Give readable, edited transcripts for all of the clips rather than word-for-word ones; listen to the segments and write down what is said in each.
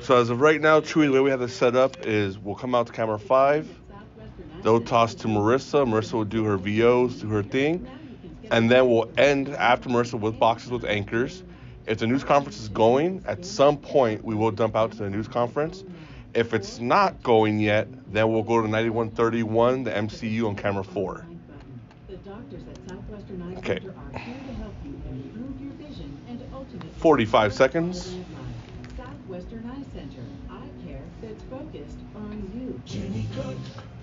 So as of right now, Chewy, the way we have this set up is we'll come out to camera 5. They'll toss to Marissa. Marissa will do her VOs, do her thing. And then we'll end after Marissa with boxes with anchors. If the news conference is going, at some point we will dump out to the news conference. If it's not going yet, then we'll go to 9131, the MCU on camera 4. Okay. 45 seconds. Southwestern Eye Center. Eye care that's focused on you.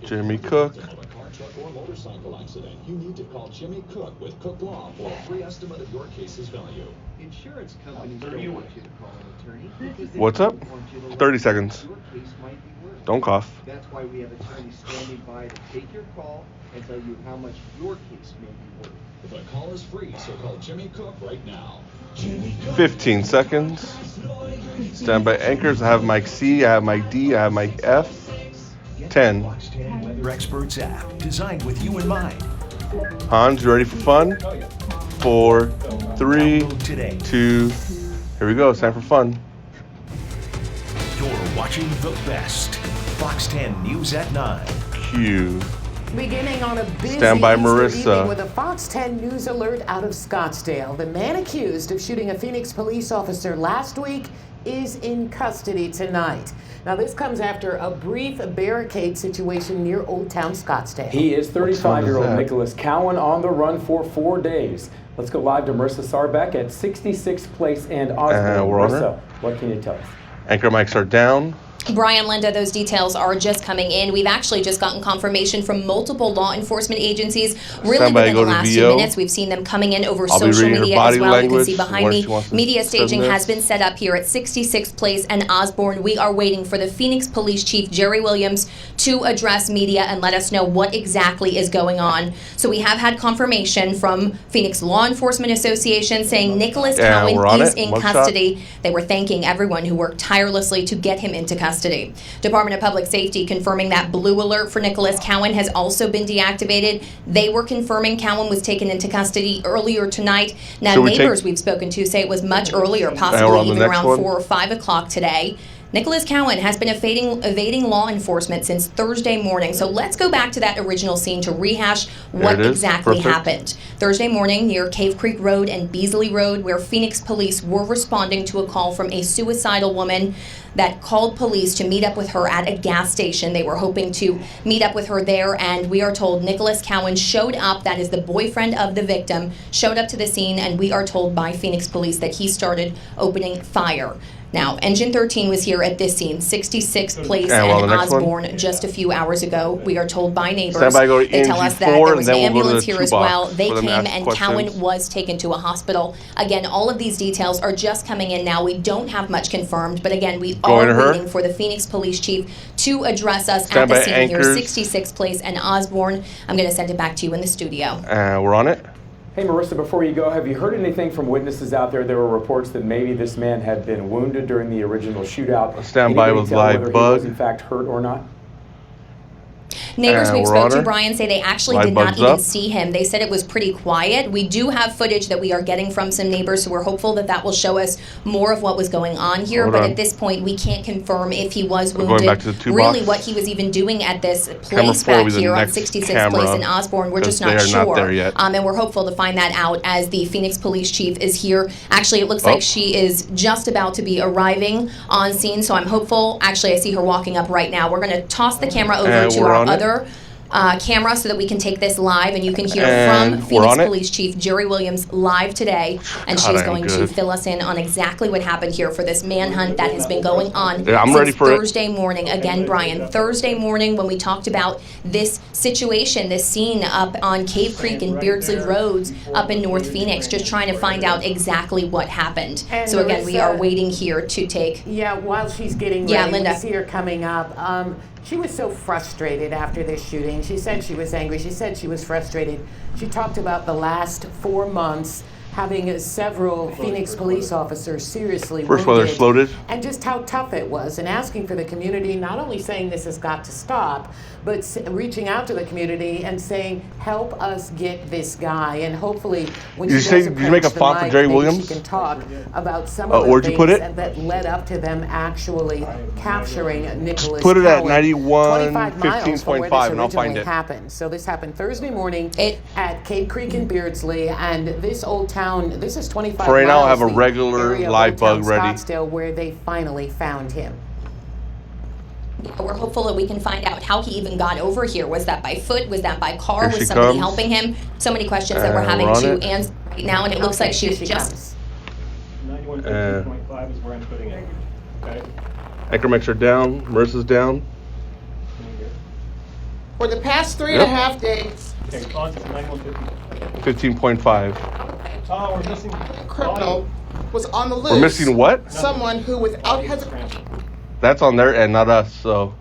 Jimmy Cook. Car, truck, or motorcycle accident, you need to call Jimmy Cook with Cook Law for a free estimate of your case's value. Insurance companies don't want you to call an attorney. What's up? 30 seconds. Your case might be worth. Don't cough. That's why we have attorneys standing by to take your call and tell you how much your case may be worth. The call is free, so call Jimmy Cook right now. 15 seconds. Standby anchors. I have mic C, I have mic D, I have mic F. 10. Experts app designed with you in mind. Hans, you ready for fun? 4, 3, 2. Here we go. It's time for fun. You're watching the best. Fox 10 News at 9. Q. Beginning on a busy Stand by, Easter Marissa. evening with a Fox 10 News alert out of Scottsdale. The man accused of shooting a Phoenix police officer last week is in custody tonight. Now, this comes after a brief barricade situation near Old Town Scottsdale. He is 35-year-old that? Nicholas Cowan on the run for 4 days. Let's go live to Marissa Sarbeck at 66th Place and Osborne. We're on Marissa, what can you tell us? Anchor mics are down. Brian, Linda, those details are just coming in. We've actually just gotten confirmation from multiple law enforcement agencies. Really within the last few minutes, we've seen them coming in over social media as well. You can see behind me, media staging has been set up here at 66th Place and Osborne. We are waiting for the Phoenix Police Chief, Jerry Williams, to address media and let us know what exactly is going on. So we have had confirmation from Phoenix Law Enforcement Association saying Nicholas Cowan is in custody. They were thanking everyone who worked tirelessly to get him into custody. Department of Public Safety confirming that blue alert for Nicholas Cowan has also been deactivated. They were confirming Cowan was taken into custody earlier tonight. Now, neighbors we've spoken to say it was much earlier, possibly even around 4 or 5 o'clock today. Nicholas Cowan has been evading law enforcement since Thursday morning. So let's go back to that original scene to rehash what exactly happened. Thursday morning near Cave Creek Road and Beasley Road, where Phoenix police were responding to a call from a suicidal woman that called police to meet up with her at a gas station. They were hoping to meet up with her there, and we are told Nicholas Cowan showed up, that is the boyfriend of the victim, showed up to the scene, and we are told by Phoenix police that he started opening fire. Now, Engine 13 was here at this scene, 66th Place and Osborne, just a few hours ago. We are told by neighbors. They tell us that there was an ambulance here as well. They came and Cowan was taken to a hospital. Again, all of these details are just coming in now. We don't have much confirmed, but again, we are waiting for the Phoenix Police Chief to address us at the scene here, 66th Place and Osborne. I'm going to send it back to you in the studio. We're on it. Hey, Marissa, before you go, have you heard anything from witnesses out there? There were reports that maybe this man had been wounded during the original shootout. Stand by with live bug. Whether he was in fact hurt or not? Neighbors we've spoke to, Brian, say they actually did not even see him. They said it was pretty quiet. We do have footage that we are getting from some neighbors, so we're hopeful that that will show us more of what was going on here. But at this point, we can't confirm if he was wounded, really what he was even doing at this place back here on 66th Place in Osborne. We're just not sure. And we're hopeful to find that out as the Phoenix Police Chief is here. Actually, it looks like she is just about to be arriving on scene, so I'm hopeful. Actually, I see her walking up right now. We're going to toss the camera over to our other camera so that we can take this live, and you can hear from Phoenix Police Chief Jerry Williams live today, and she's going to fill us in on exactly what happened here for this manhunt that has been going on since Thursday morning. Again, Brian, Thursday morning when we talked about this situation, this scene up on Cave Creek and Beardsley Roads up in North Phoenix, just trying to find out exactly what happened. And so again, we are waiting here to take... Yeah, while she's getting ready, Linda. We see her coming up. She was so frustrated after this shooting. She said she was angry. She said she was frustrated. She talked about the last 4 months having several Phoenix police officers seriously First of all, they're wounded, floated. and just how tough it was, and asking for the community, not only saying this has got to stop, but reaching out to the community and saying, help us get this guy. And hopefully, when Did you make a font for Jerry Williams? She can talk about some of the things that led up to them actually capturing Nicholas Put it at Cowan, 91, 15.5, and I'll find it. Happened. So this happened Thursday morning at Cave Creek in Beardsley, and this old town, this is 25 For right miles. now, I have a regular live bug ready. Scottsdale, where they finally found him. We're hopeful that we can find out how he even got over here. Was that by foot? Was that by car? Here was somebody helping him? So many questions that we're having to answer right now, and it looks like she's just... 91.5 is where I'm putting it. Okay. Anchor mics are down. Marissa's down. For the past 3.5 days. Okay, on to 91.50. 15.5. Oh, we're missing... Criminal was on the loose. We're missing what? Someone who, without hesitation... That's on their end, not us, so.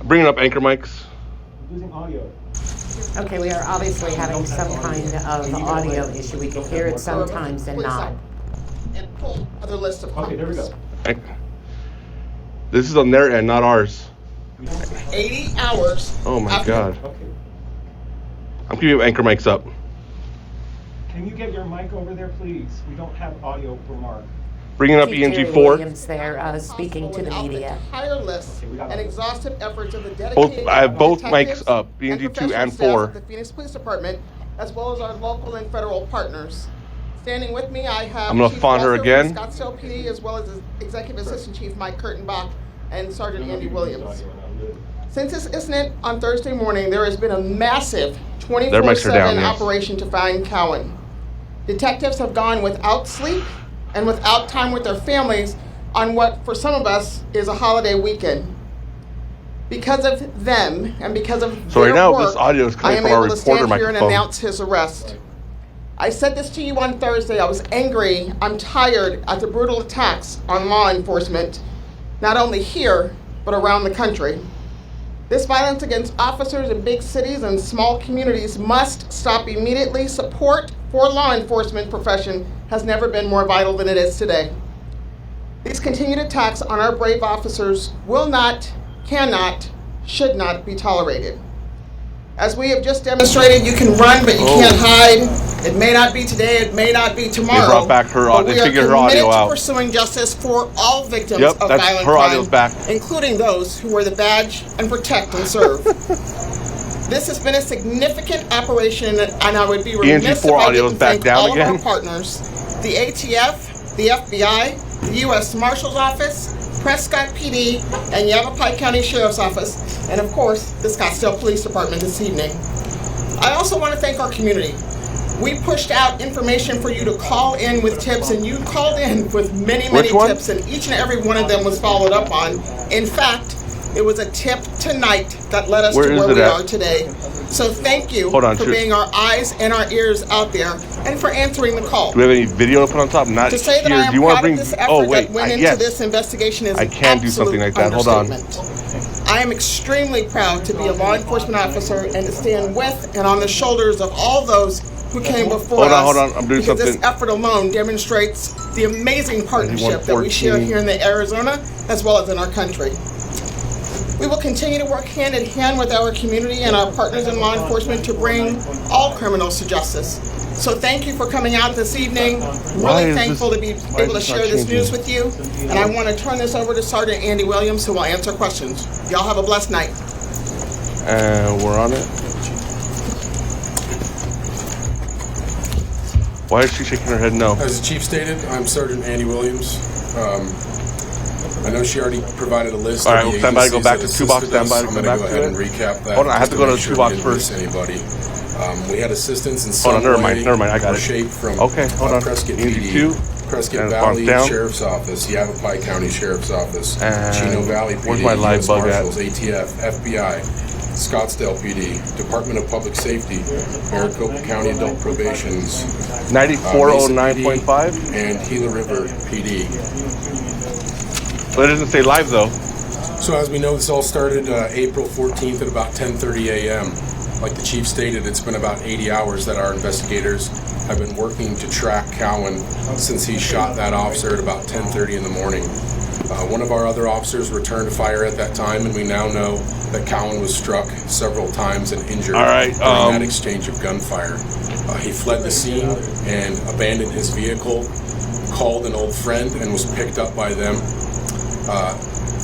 Bringing up anchor mics. Losing audio. Okay, we are obviously having some kind of audio issue. We can hear it sometimes and not. And pull other list of Okay, there we go. This is on their end, not ours. 80 hours. Oh my God. Okay. I'm keeping anchor mics up. Can you get your mic over there, please? We don't have audio for Mark. Bringing up Jerry ENG4. Williams there, speaking to the media. Entire list and exhaustive efforts of the dedicated Both, I have both detectives mics up, ENG2 and staff 4. of the Phoenix Police Department, as well as our local and federal partners. Standing with me, I have I'm gonna Chief font her Walter again. from Scottsdale PD, as well as Executive Assistant Chief Mike Kurtenbach and Sergeant Andy Williams. Since this incident on Thursday morning, there has been a massive 24/7 operation to find Cowan. Detectives have gone without sleep and without time with their families on what, for some of us, is a holiday weekend. Because of them and because of their work, this audio is I coming am from our able to reporter stand here and microphone. announce his arrest. I said this to you on Thursday. I was angry. I'm tired at the brutal attacks on law enforcement, not only here, but around the country. This violence against officers in big cities and small communities must stop immediately. Support for law enforcement profession has never been more vital than it is today. These continued attacks on our brave officers will not, cannot, should not be tolerated. As we have just demonstrated, you can run, but you can't hide. It may not be today, it may not be tomorrow. They brought back her audio. They figured her audio out. We are committed to pursuing justice for all victims of violent her audio's crime, back. including those who wear the badge and protect and serve. This has been a significant operation, and I would be remiss if I didn't thank all of our partners, the ATF, the FBI, the U.S. Marshal's Office, Prescott PD, and Yavapai County Sheriff's Office, and of course, the Scottsdale Police Department this evening. I also want to thank our community. We pushed out information for you to call in with tips, and you called in with many tips, and each and every one of them was followed up on. In fact, it was a tip tonight that led us to where we are today. So thank you for being our eyes and our ears out there, and for answering the call. Do we have any video to put on top? Not to say that here. I am Do you want to bring? this effort that went into this investigation is I can do something like that. Hold on. I am extremely proud to be a law enforcement officer and to stand with and on the shoulders of all those who came before us. Hold on. I'm doing something. This effort alone demonstrates the amazing partnership that we share here in the Arizona as well as in our country. We will continue to work hand in hand with our community and our partners in law enforcement to bring all criminals to justice. So thank you for coming out this evening. Really thankful to be able to share this news with you. And I want to turn this over to Sergeant Andy Williams, who will answer questions. Y'all have a blessed night. And we're on it. Why is she shaking her head no? As the chief stated, I'm Sergeant Andy Williams. I know she already provided a list. All right, stand by to go back to 2 box. Stand by to go back to to it. And recap that. Hold on, I have to go to 2 box first. Anybody? We had assistance in some Hold on, never mind. I got it. Shape from hold on. Prescott PD, Prescott Valley Sheriff's Office, Yavapai County Sheriff's Office, Chino Valley PD, where's my live US bug Marshals, at? ATF, FBI, Scottsdale PD, Department of Public Safety, Maricopa County Adult Probations, 9409.5, and Gila River PD. Well, it doesn't say live though. So as we know, this all started April 14th at about 10:30 a.m. Like the chief stated, it's been about 80 hours that our investigators have been working to track Cowan since he shot that officer at about 10:30 in the morning. One of our other officers returned fire at that time, and we now know that Cowan was struck several times and injured during that exchange of gunfire. He fled the scene and abandoned his vehicle, called an old friend, and was picked up by them.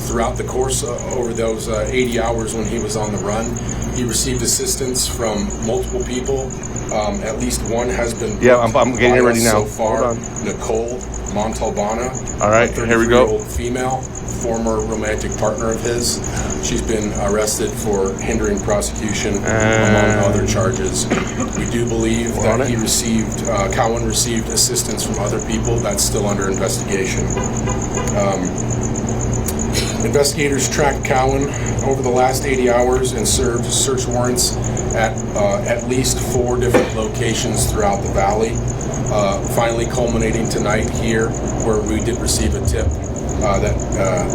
Throughout the course over those 80 hours when he was on the run, he received assistance from multiple people. At least one has been I'm getting it ready now. So far, Nicole Montalbana. All right, here we go. Female, former romantic partner of his. She's been arrested for hindering prosecution, among other charges. We do believe that Cowan received assistance from other people. That's still under investigation. Investigators tracked Cowan over the last 80 hours and served search warrants at least 4 different locations throughout the valley, finally culminating tonight here, where we did receive a tip that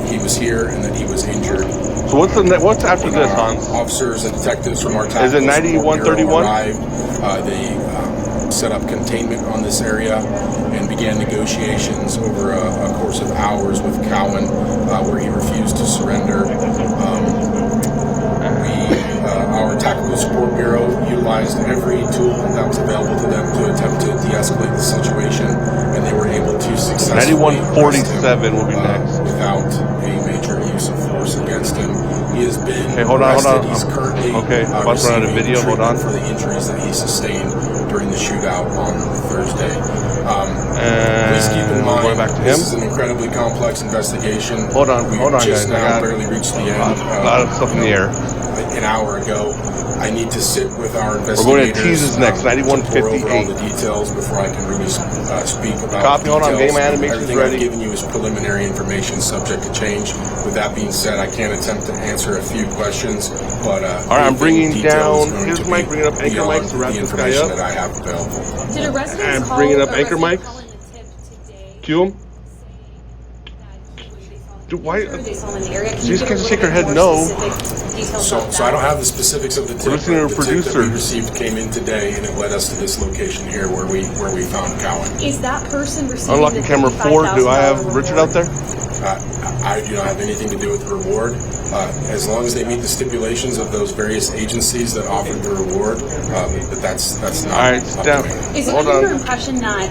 he was here and that he was injured. So what's after this, Hans? Officers and detectives from our task Is it 9131? arrived. They set up containment on this area and began negotiations over a course of hours with Cowan, where he refused to surrender. Our Tactical Support Bureau utilized every tool that was available to them to attempt to de-escalate the situation, and they were able to successfully 9147 will be next. Without a major use of force against him. He has been hold on. He's currently about to run out of video. Hold on. For the injuries that he sustained during the shootout on Thursday. Please keep in mind, going back to him. This is an incredibly complex investigation. Hold on, just guys. now barely reached the end. A lot of stuff in the air. An hour ago. I need to sit with our investigators. We're going to tease this next, to pour over 9158. all the details before I can really speak about Copy, hold on, details. game animation's Everything ready. I've given you is preliminary information subject to change. With that being said, I can attempt to answer a few questions, but all right, I'm bringing down his mic, bringing up Anchor Mike to wrap this guy up. That I have available. Did a resident I'm call bringing up a Anchor resident Mike. call in the tip today? Cue him. Dude, why? They saw him in the area. Can She you just give can't a shake her little head bit more no. specific details So about I that? don't have the specifics of the tip. We're listening to a The tip producer. that we received came in today, and it led us to this location here where we found Cowan. Is that person receiving Unlocking the camera 4. Do I have Richard out there? I do not have anything to do with the reward. As long as they meet the stipulations of those various agencies that offered the reward, but that's not. All right, down. Is it your impression that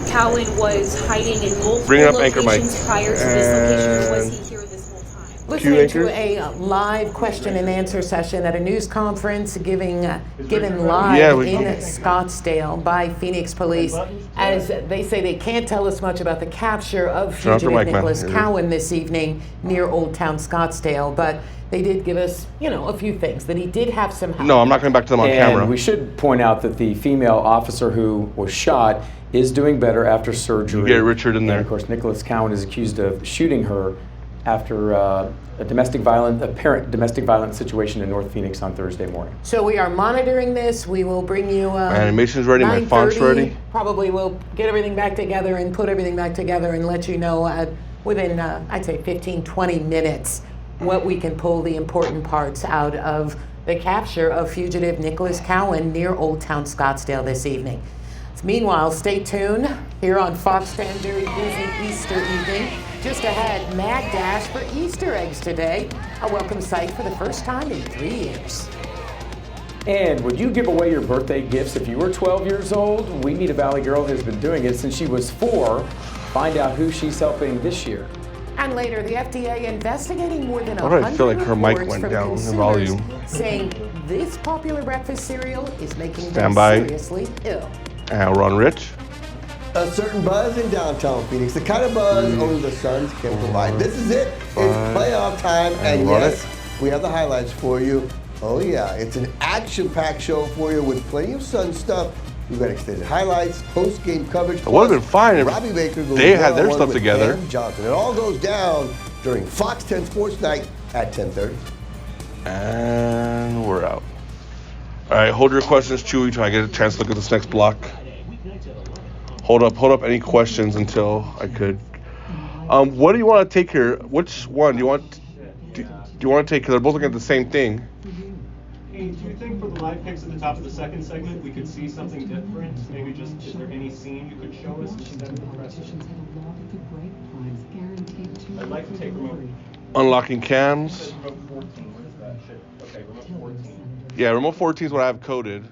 Cowan was hiding in multiple locations prior to this location, or was he here this whole time? Listening to a live question and answer session at a news conference given live in Scottsdale by Phoenix Police, as they say they can't tell us much about the capture of fugitive Nicholas Cowan this evening near Old Town Scottsdale, but they did give us, a few things, that he did have some help. No, I'm not coming back to them on camera. We should point out that the female officer who was shot is doing better after surgery. You get Richard in there. And of course, Nicholas Cowan is accused of shooting her after a apparent domestic violence situation in North Phoenix on Thursday morning. So we are monitoring this. We will bring you. My animation's ready. My font's ready. Probably we'll get everything back together and put everything back together and let you know within, I'd say, 15, 20 minutes what we can pull the important parts out of the capture of fugitive Nicholas Cowan near Old Town Scottsdale this evening. Meanwhile, stay tuned here on Fox 10, very busy Easter evening. Just ahead, Mad Dash for Easter eggs today, a welcome sight for the first time in 3 years. And would you give away your birthday gifts if you were 12 years old? We Meet a Valley Girl has been doing it since she was 4. Find out who she's helping this year. And later, the FDA investigating more than 100 I feel like her mic reports went from down in consumers volume. saying this popular breakfast cereal is making them Standby. seriously ill. And we're on Rich. A certain buzz in downtown Phoenix, the kind of buzz only the Suns can provide. This is it. It's playoff time, and yes, we have the highlights for you. Oh yeah, it's an action-packed show for you with plenty of Sun stuff. We've got extended highlights, post-game coverage. It would have been fine if Robbie Baker goes they had their one-on-one stuff with together. Aaron Johnson. It all goes down during Fox 10 Sports Night at 10:30. And we're out. All right, hold your questions, Chewy, till I get a chance to look at this next block. Hold up any questions until I could. What do you want to take here? Which one do you want? Do you want to take? Because they're both looking at the same thing. Hey, do you think 5 picks at the top of the second segment, we could see something different. Maybe just, is there any scene you could show us instead of the precedent? I'd like to take remote. Unlocking cams. Remote 14, what is that? Shit. Okay, remote 14. Yeah, remote 14 is what I have coded.